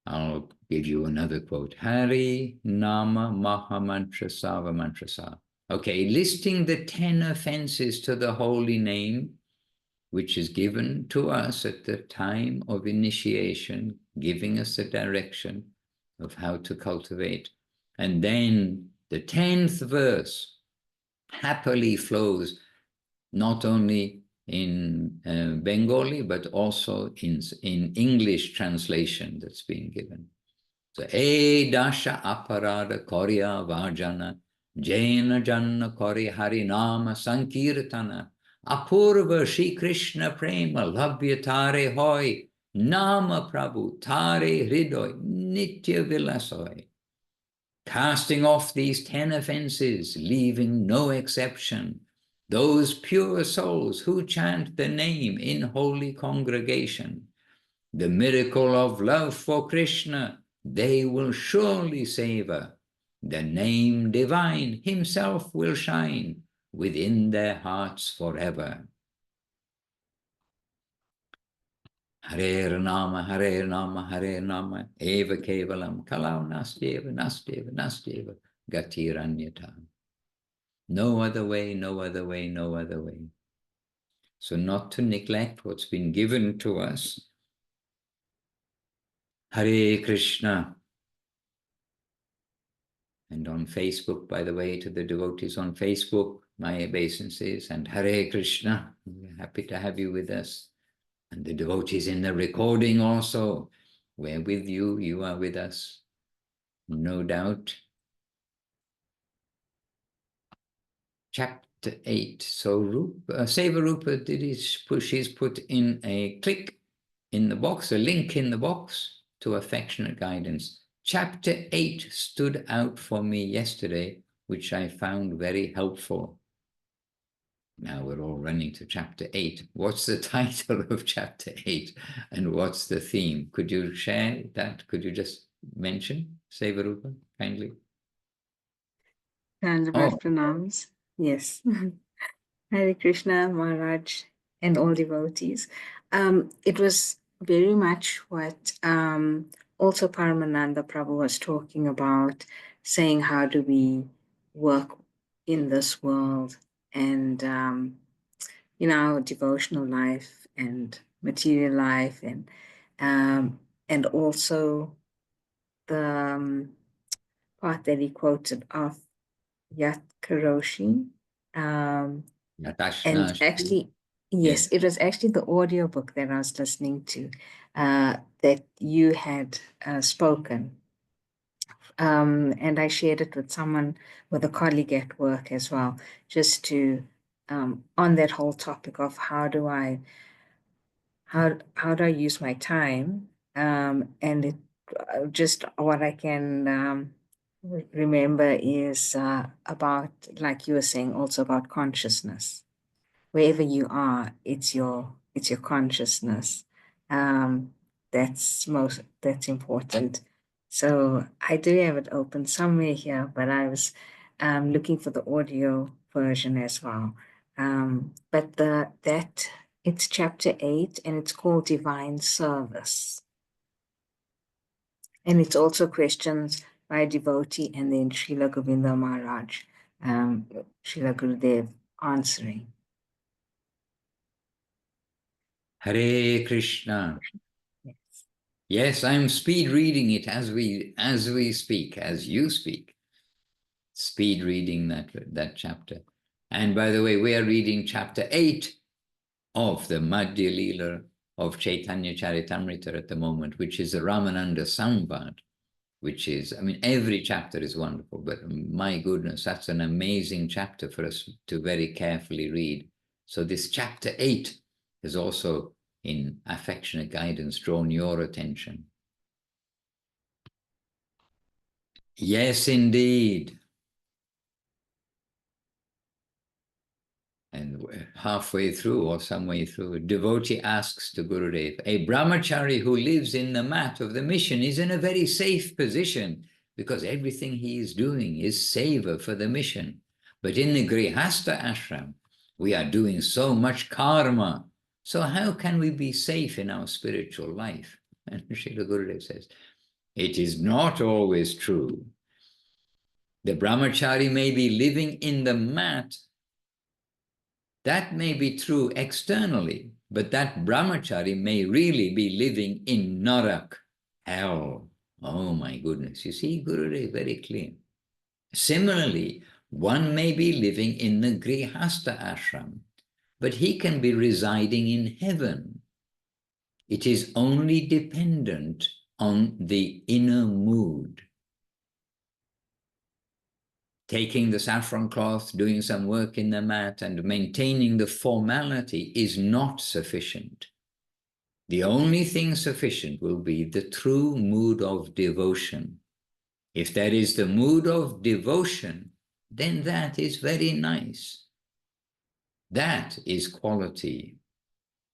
I'll give you another quote. Hari Nama Maha Mantra Sava Mantra Sa. Okay, listing the 10 offenses to the holy name, which is given to us at the time of initiation, giving us a direction of how to cultivate. And then the 10th verse happily flows not only in Bengali, but also in English translation that's been given. So, E dasha aparada korya vajana, jaina janna kori harinama sankirtana, apurva Shri Krishna prema labhyatare hoy, nama prabhu tare hridoy, nitya vilasoy. Casting off these 10 offenses, leaving no exception, those pure souls who chant the name in holy congregation, the miracle of love for Krishna, they will surely savor. The name divine himself will shine within their hearts forever. Hare Nama, Hare Nama, Hare Nama, Eva Kevalam, Kalau Nastyeva, Nastyeva, Nastyeva, Gatiranyata. No other way, no other way, no other way. So not to neglect what's been given to us. Hare Krishna. And on Facebook, by the way, to the devotees on Facebook, my obeisances, and Hare Krishna. We're happy to have you with us. And the devotees in the recording also, we're with you, you are with us, no doubt. Chapter 8. So Seva Rupa she's put in a click in the box, a link in the box to affectionate guidance. Chapter 8 stood out for me yesterday, which I found very helpful. Now we're all running to chapter 8. What's the title of chapter 8 and what's the theme? Could you share that? Could you just mention, Seva Rupa, kindly? Dandavat pranams. Yes. Hare Krishna, Maharaj, and all devotees. It was very much what also Paramananda Prabhu was talking about, saying how do we work in this world and, devotional life and material life and also the part that he quoted of Yat Karoshi. And actually, yes, it was actually the audiobook that I was listening to that you had spoken. And I shared it with with a colleague at work as well, just to, on that whole topic of how do I use my time? And it just what I can remember is about, like you were saying, also about consciousness. Wherever you are, it's your consciousness. That's important. So I do have it open somewhere here, but I was looking for the audio version as well. But it's chapter 8 and it's called Divine Service. And it's also questions by a devotee and then Srila Govinda Maharaj, Srila Gurudev answering. Hare Krishna. Yes. Yes, I'm speed reading it as we speak, as you speak. Speed reading that chapter. And by the way, we are reading chapter 8 of the Madhya Lila of Chaitanya Charitamrita at the moment, which is the Ramananda Samvad, which is, I mean, every chapter is wonderful, but my goodness, that's an amazing chapter for us to very carefully read. So this chapter 8 is also, in affectionate guidance, drawn your attention. Yes, indeed. And halfway through or some way through, a devotee asks to Gurudev, a brahmachari who lives in the mat of the mission is in a very safe position because everything he is doing is seva for the mission. But in the grihastha ashram, we are doing so much karma. So how can we be safe in our spiritual life? And Srila Gurudev says, it is not always true. The brahmachari may be living in the mat. That may be true externally, but that brahmachari may really be living in narak, hell. Oh my goodness, you see, Gurudev very clear. Similarly, one may be living in the grihastha ashram, but he can be residing in heaven. It is only dependent on the inner mood. Taking the saffron cloth, doing some work in the mat, and maintaining the formality is not sufficient. The only thing sufficient will be the true mood of devotion. If there is the mood of devotion, then that is very nice. That is quality.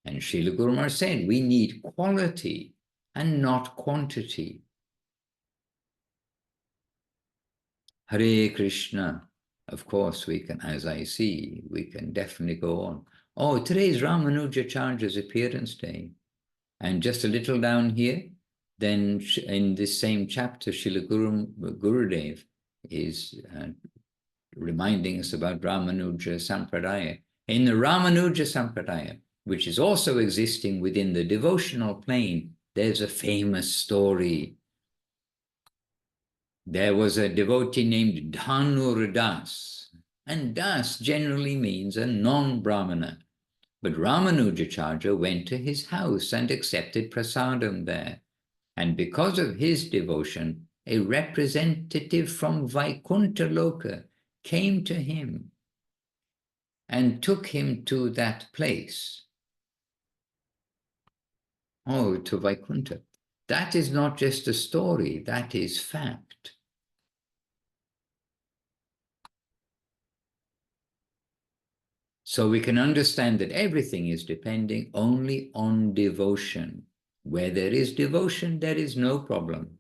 And Srila Guru Maharaj said, we need quality and not quantity. Hare Krishna. Of course, we can, as I see, we can definitely go on. Oh, today is Ramanujacharya's appearance day. And just a little down here, then in this same chapter, Srila Gurudev is reminding us about Ramanuja Sampradaya. In the Ramanuja Sampradaya, which is also existing within the devotional plane, there's a famous story. There was a devotee named Dhanur Das, and Das generally means a non-Brahmana. But Ramanujacharya went to his house and accepted prasadam there. And because of his devotion, a representative from Vaikuntha Loka came to him and took him to that place. Oh, to Vaikuntha. That is not just a story, that is fact. So we can understand that everything is depending only on devotion. Where there is devotion, there is no problem.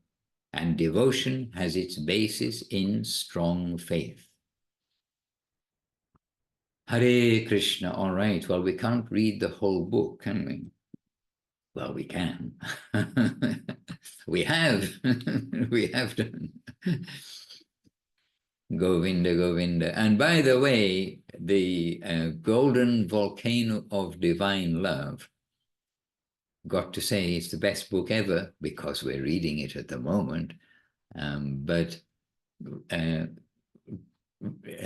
And devotion has its basis in strong faith. Hare Krishna. All right, well, we can't read the whole book, can we? Well, we can. We have. We have done. Govinda, Govinda. And by the way, the Golden Volcano of Divine Love, got to say it's the best book ever because we're reading it at the moment. I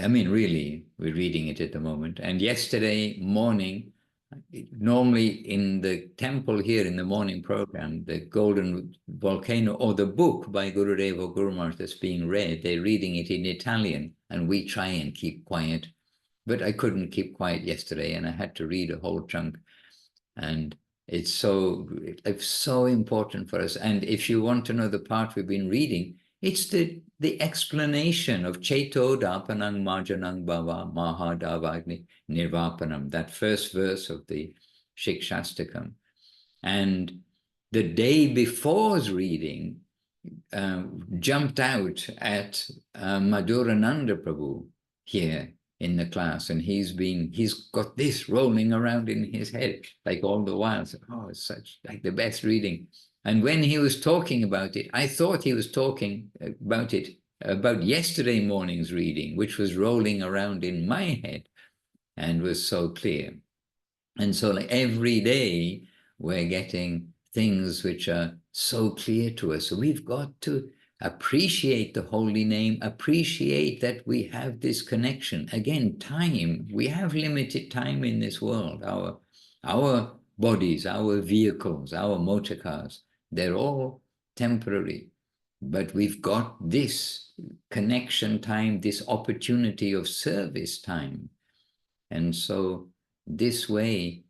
mean, really, we're reading it at the moment. And yesterday morning, normally in the temple here in the morning program, the Golden Volcano or the book by Gurudev or Guru Maharaj that's being read, they're reading it in Italian and we try and keep quiet. But I couldn't keep quiet yesterday and I had to read a whole chunk. And it's so important for us. And if you want to know the part we've been reading, it's the explanation of Cheto Dapanang Marjanang Bhava Mahadavagni Nirvapanam, that first verse of the Shikshastakam. And the day before's reading jumped out at Madhurananda Prabhu here in the class, and he's got this rolling around in his head like all the while. So, oh, it's such like the best reading. And when he was talking about it, I thought he was talking about yesterday morning's reading, which was rolling around in my head and was so clear. And so like every day we're getting things which are so clear to us. So we've got to appreciate the holy name, appreciate that we have this connection. Again, time, we have limited time in this world. Our bodies, our vehicles, our motor cars, they're all temporary. But we've got this connection time, this opportunity of service time. And so this way,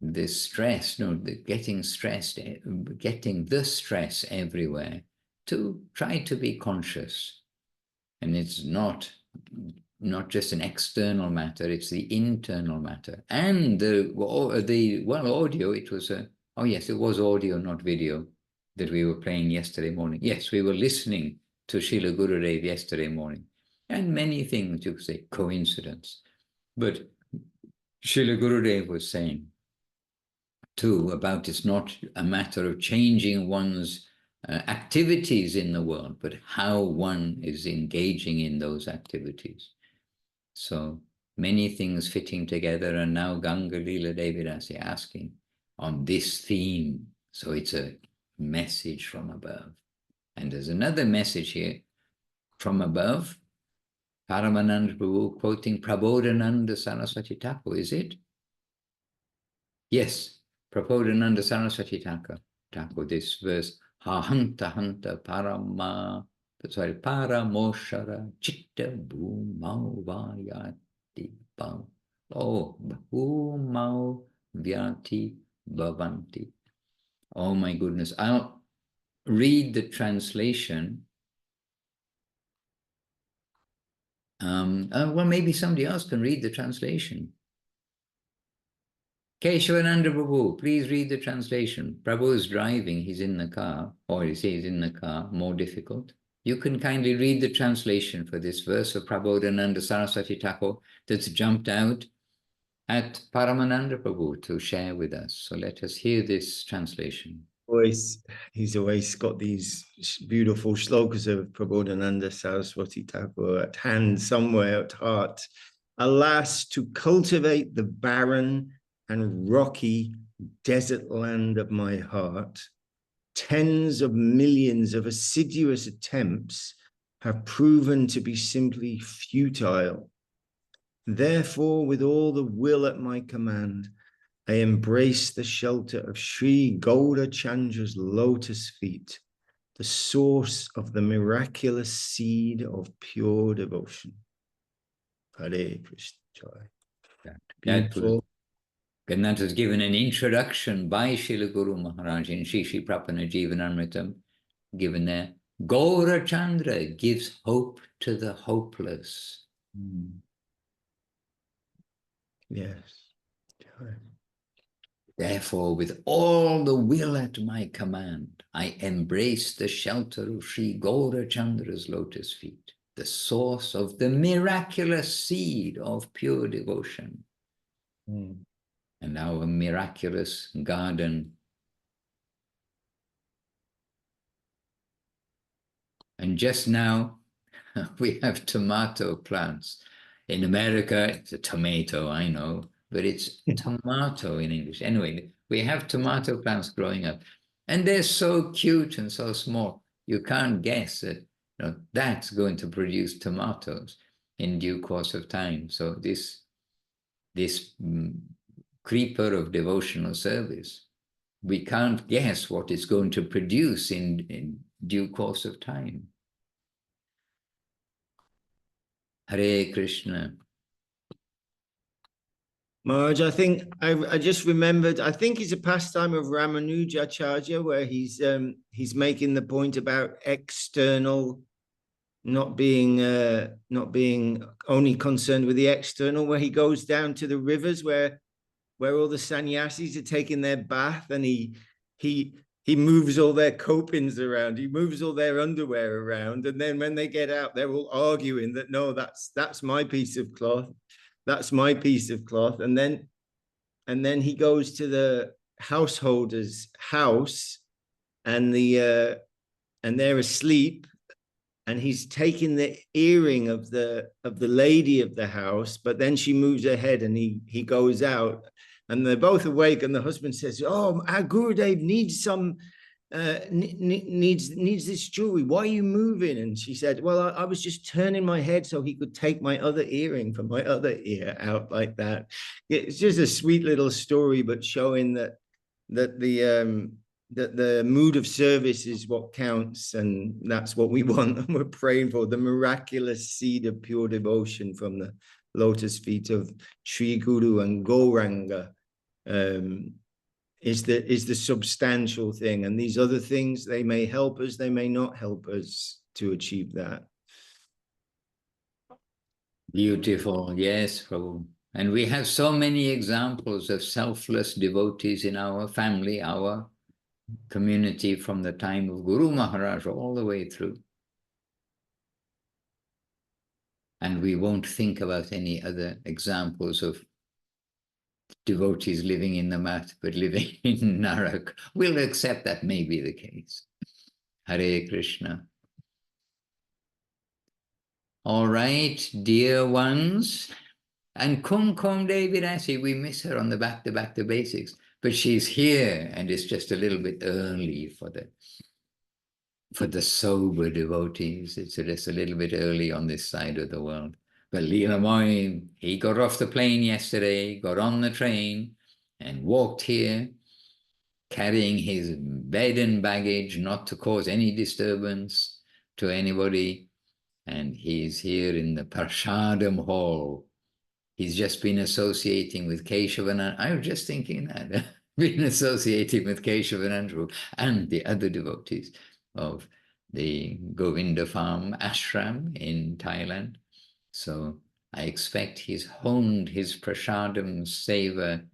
this stress, getting stressed, getting the stress everywhere, to try to be conscious. And it's not not just an external matter, it's the internal matter. And the audio, it was oh yes, it was audio, not video, that we were playing yesterday morning. Yes, we were listening to Srila Gurudev yesterday morning. And many things, you could say, coincidence. But Srila Gurudev was saying, too, about it's not a matter of changing one's activities in the world, but how one is engaging in those activities. So many things fitting together, and now Ganga Lila Devi Dasi asking on this theme. So it's a message from above. And there's another message here from above. Paramanand Prabhu quoting Prabodhananda Saraswati Thakur, is it? Yes, Prabodhananda Saraswati Thakur, this verse, Hanta Hanta Parama, sorry, Paramoshara Chitta Bhumau Vayati Bhav. Oh, Bhumau Vyati Bhavanti. Oh my goodness, I'll read the translation. Well, maybe somebody else can read the translation. Keshavananda Prabhu, please read the translation. Prabhu is driving, he's in the car, or he says in the car, more difficult. You can kindly read the translation for this verse of Prabodhananda Saraswati Thakur that's jumped out at Paramananda Prabhu to share with us. So let us hear this translation. He's always got these beautiful shlokas of Prabodhananda Saraswati Thakur at hand somewhere at heart. Alas, to cultivate the barren and rocky desert land of my heart, tens of millions of assiduous attempts have proven to be simply futile. Therefore, with all the will at my command, I embrace the shelter of Sri Gaurachandra's lotus feet, the source of the miraculous seed of pure devotion. Hare Krishna. Beautiful. And that was given an introduction by Srila Guru Maharaj in Shri Shri Prapana Jivanamritam, given there. Gaurachandra gives hope to the hopeless. Yes. Therefore, with all the will at my command, I embrace the shelter of Sri Gaurachandra's lotus feet, the source of the miraculous seed of pure devotion. And our miraculous garden. And just now, we have tomato plants. In America, it's a tomato, I know, but it's tomato in English. Anyway, we have tomato plants growing up, and they're so cute and so small. You can't guess that that's going to produce tomatoes in due course of time. So this creeper of devotional service, we can't guess what it's going to produce in due course of time. Hare Krishna. Maharaj, I think I just remembered, I think it's a pastime of Ramanujacharya where he's making the point about external, not being only concerned with the external, where he goes down to the rivers where all the sannyasis are taking their bath, and he moves all their copings around, he moves all their underwear around, and then when they get out, they're all arguing that no, that's my piece of cloth, that's my piece of cloth, and then he goes to the householder's house, and they're asleep, and he's taking the earring of the lady of the house, but then she moves her head, and he goes out. And they're both awake, and the husband says, "Oh, our Gurudev needs some, needs this jewelry. Why are you moving?" And she said, "Well, I was just turning my head so he could take my other earring from my other ear out like that." It's just a sweet little story, but showing that the mood of service is what counts, and that's what we want, and we're praying for the miraculous seed of pure devotion from the lotus feet of Sri Guru and Gauranga. Is the substantial thing, and these other things, they may help us, they may not help us to achieve that. Beautiful, yes, Prabhu. And we have so many examples of selfless devotees in our family, our community, from the time of Guru Maharaj all the way through. And we won't think about any other examples of devotees living in the mat, but living in Narak. We'll accept that may be the case. Hare Krishna. All right, dear ones. And Kumkum Devi Dasi, we miss her on the back to basics, but she's here, and it's just a little bit early for the sober devotees. It's just a little bit early on this side of the world. But Leela Moy, he got off the plane yesterday, got on the train, and walked here, carrying his bed and baggage, not to cause any disturbance to anybody. And he's here in the Parshadam Hall. He's just been associating with Keshavanand. I was just thinking that, been associating with Keshavanand and the other devotees of the Govinda Farm ashram in Thailand. So I expect he's honed his Prashadam seva,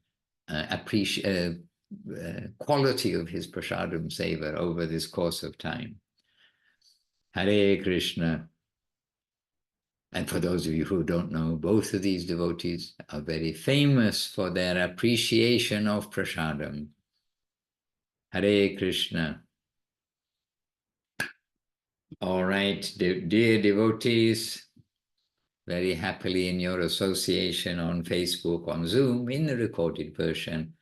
quality of his Prashadam seva over this course of time. Hare Krishna. And for those of you who don't know, both of these devotees are very famous for their appreciation of Prashadam. Hare Krishna. All right, dear devotees, very happily in your association on Facebook, on Zoom, in the recorded version.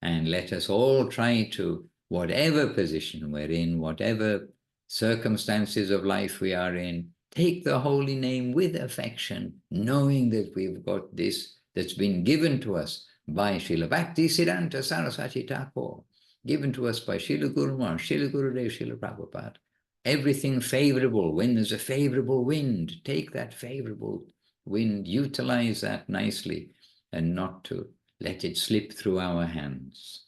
And let us all try to, whatever position we're in, whatever circumstances of life we are in, take the holy name with affection, knowing that we've got this that's been given to us by Srila Bhakti Siddhanta Saraswati Thakur, given to us by Srila Guru Maharaj, Srila Gurudev, Srila Prabhupada. Everything favorable, when there's a favorable wind, take that favorable wind, utilize that nicely, and not to let it slip through our hands.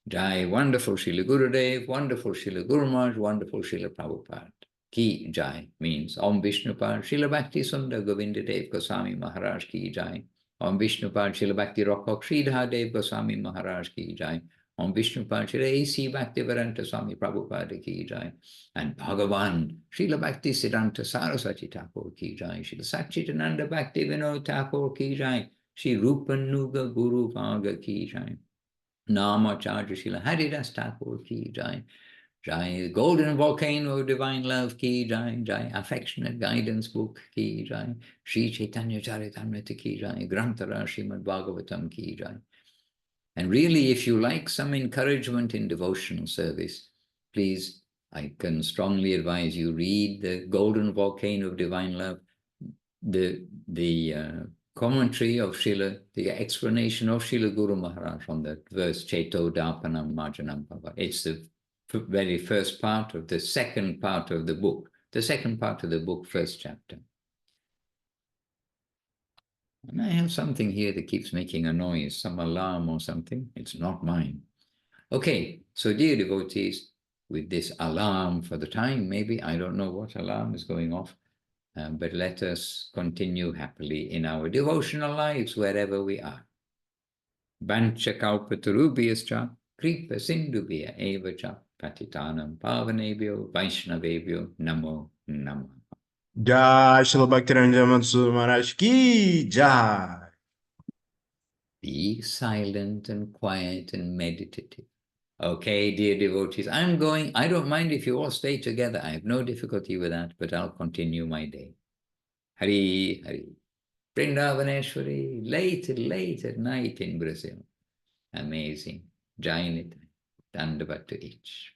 Jai, wonderful Srila Gurudev, wonderful Srila Guru Maharaj, wonderful Srila Prabhupada. Ki Jai means Om Vishnupad Srila Bhakti Sundar Govinda Dev Goswami Maharaj Ki Jai. Om Vishnupad Srila Bhakti Rokhok Sridhar Dev Goswami Maharaj Ki Jai. Om Vishnupad Srila A.C. Bhakti Vedanta Swami Prabhupada Ki Jai. And Bhagavan Srila Bhakti Siddhanta Saraswati Thakur Ki Jai. Srila Satchitananda Bhakti Vinod Thakur Ki Jai. Sri Rupanuga Guru Bhaga Ki Jai. Namacharya Srila Haridas Thakur Ki Jai. Jai, Golden Volcano of Divine Love Ki Jai. Jai, Affectionate Guidance Book Ki Jai. Sri Chaitanya Charitamrita Ki Jai. Grantara Srimad Bhagavatam Ki Jai. And really, if you like some encouragement in devotional service, please, I can strongly advise you read the Golden Volcano of Divine Love, the commentary of Srila, the explanation of Srila Guru Maharaj on the verse Cheto Darpanam Marjanam Bhava. It's the very first part of the second part of the book. The second part of the book, first chapter. And I have something here that keeps making a noise, some alarm or something. It's not mine. Okay, so dear devotees, with this alarm for the time, maybe, I don't know what alarm is going off, but let us continue happily in our devotional lives wherever we are. Vancha kalpatarubhyascha kripa sindhubhya evacha patitanam pavanebhyo vaishnavebhyo namo namo. Jai Srila Bhakti Maharaj Ki Jai. Be silent and quiet and meditative. Okay, dear devotees, I don't mind if you all stay together. I have no difficulty with that, but I'll continue my day. Hari, Hari. Vrindavaneshwari, late at night in Brazil. Amazing. Jai Nitai. Dandavat to each.